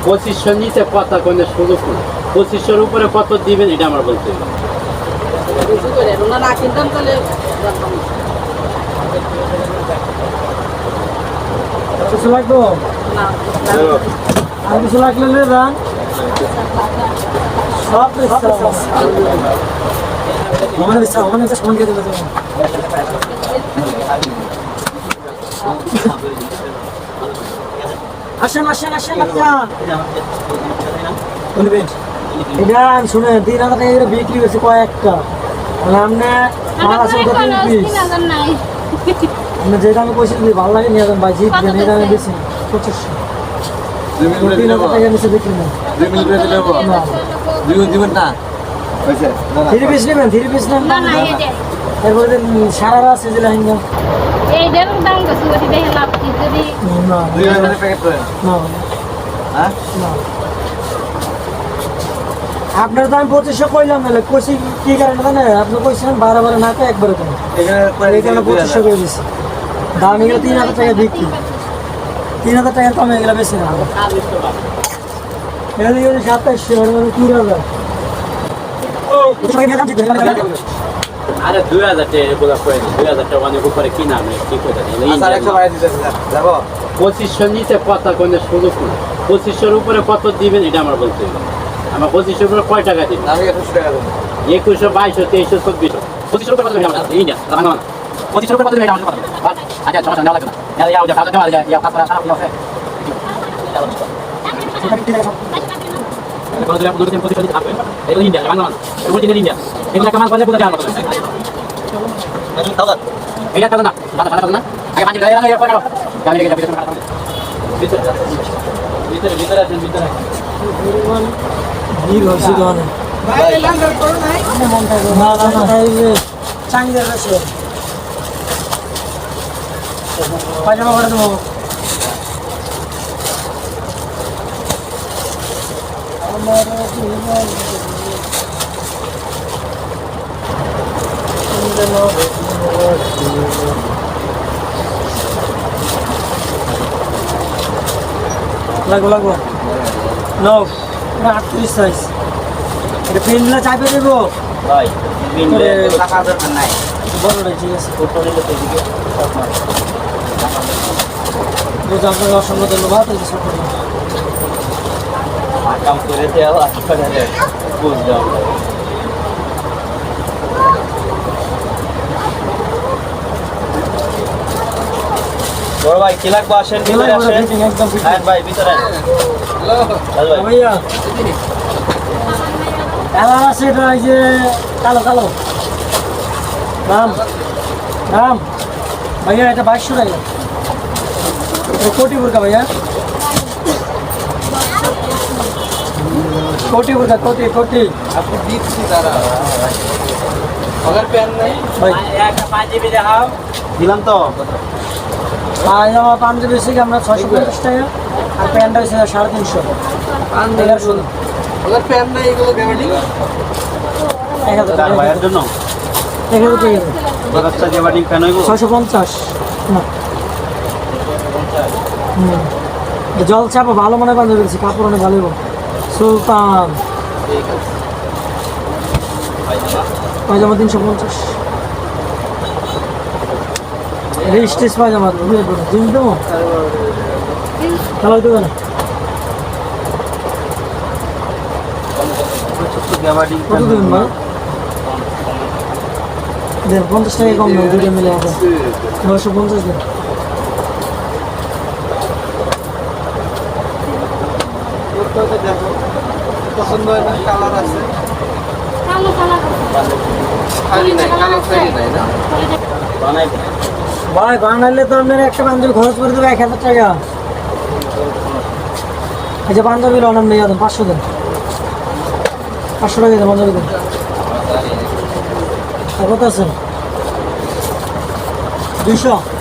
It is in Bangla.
2500 নিচে কথা কোন সুযোগ নেই। 2500-র উপরে কত দিবেন এটা আমার বলতে হবে। কিছু লাগবো আর কিছু লাগলে যান সব সমান দিয়ে দেবে। আসেন আসেন আসেন এটা শুনে 3000 টাকা করে বিক্রি হয়েছে কয়েকটা আপনি মাল আছে আপনি যে দামে পয়সা দিলে ভালো লাগে নিয়ে যান ভাই জিত দেন এই দামে বেশি 2500 3000 টাকা নিচে বিক্রি না দিবেন না থ্রি পিস নেবেন থ্রি পিস নেন না তারপরে সারারা আছে যে লেহেঙ্গা এই দেন দাম কত করে দেখে লাভ কি যদি না 2000 প্যাকেট করেন না হ্যাঁ না আপনার তো আমি 2500 কইলাম না কইছি কি কারণে জানেন আপনি কইছেন 12 না কয় একবারে কেন এখানে 2500 করে দিছি দাম এগুলো 3000 টাকা বিক্রি 3000 টাকা কমে এগুলো বেশি না এগুলো 2700 আর 3000 আরে 2000 টাকা এগুলা করে দিন 2000 টাকা অনেক উপরে কিনা আমি কি করে দিই 2500 নিচে কথা কোন সুযোগ নেই। 2500-র উপরে কত দিবেন এটা আমার বলতে হবে। আমার 2500-র উপরে কয় টাকা দিবেন? আমি 2100 টাকা দেব 2100 2200 2300 2400 2500-র উপরে কত দিবেন আমার এই না 2500-র উপরে কত দিবেন আমার কথা আচ্ছা সমস্যা নেওয়া লাগবে না ইয়া ওটা কাজ দেওয়া যায় ইয়া কাজ করা খারাপ ইয়া আছে কত দিবেন 2500 দিতে হবে এই ইন্ডিয়া বাংলা এগুলো দিন ইন্ডিয়া এগুলো কামাল করলে পুরো জানা হবে এটা কাজ না বাবা না আগে পাঁচ টাকা লাগে পড়াও গাড়ি রেখে ভিতরে ভিতরে আছেন ভিতরে ভিড় হচ্ছে দোকানে ভাই লাঙ্গল করো নাই না না না এই যে চাঙ্গের আছে পাজামা করে দেবো আমার জীবন লাগো লাগো নো 38 সাইজ এটা পেনলা চাপে দেব ভাই মিলে টাকা দরকার নাই বড়টা ঠিক আছে ফটো নিলে তো এদিকে বুঝা আপনাকে অসংখ্য ধন্যবাদ এই যে support এর। কাম করে দেওয়া আসলে বুঝলাম বড় ভাই কি লাগবে আসেন ভিতরে আসেন একদম হ্যাঁ ভাই ভিতরে হ্যালো ভাই ভাইয়া কালার আছে এটা এই যে কালো কালো দাম দাম ভাইয়া এটা 2200 টাকা এটা কোটি বুরকা ভাইয়া কোটি বুরকা কোটি কোটি আপনি দিচ্ছি দাঁড়া ওদের প্যান নাই ভাই একটা পাঞ্জাবি দেখাও দিলাম তো পায়জামা পাঞ্জাবি থেকে আমরা 650 টাকা আর প্যান্টটা হচ্ছে 350 পান এগারো ষোলো ওদের প্যান নাই এগুলো গ্যারান্টি 1000 তার টাকা ভাইয়ের জন্য 1000 টাকা বাচ্চা যে বাড়ি কেন হইব 650 না জল চাপা ভালো মনে পাঞ্জাবি দিচ্ছি কাপড় অনেক ভালো সুলতান ঠিক আছে পায়জামা 350 স্টেজ পায়জামা জিন্স দেবো তাহলে দেবো না কত দেবেন ভাই দেন 50 টাকা কম দেন দুটো মিলে হবে 950 দেন দেখো পছন্দ হয় না কালার আছে কালো কালো খালি নাই কালার খালি নাই না বানাই ভাই বানাইলে তো আপনার একটা পাঞ্জাবি খরচ করে দেবে 1000 টাকা এই যে পাঞ্জাবি লোন আপনি 500 দেন 500 টাকা দেন পাঞ্জাবি দেন কত আছেন 200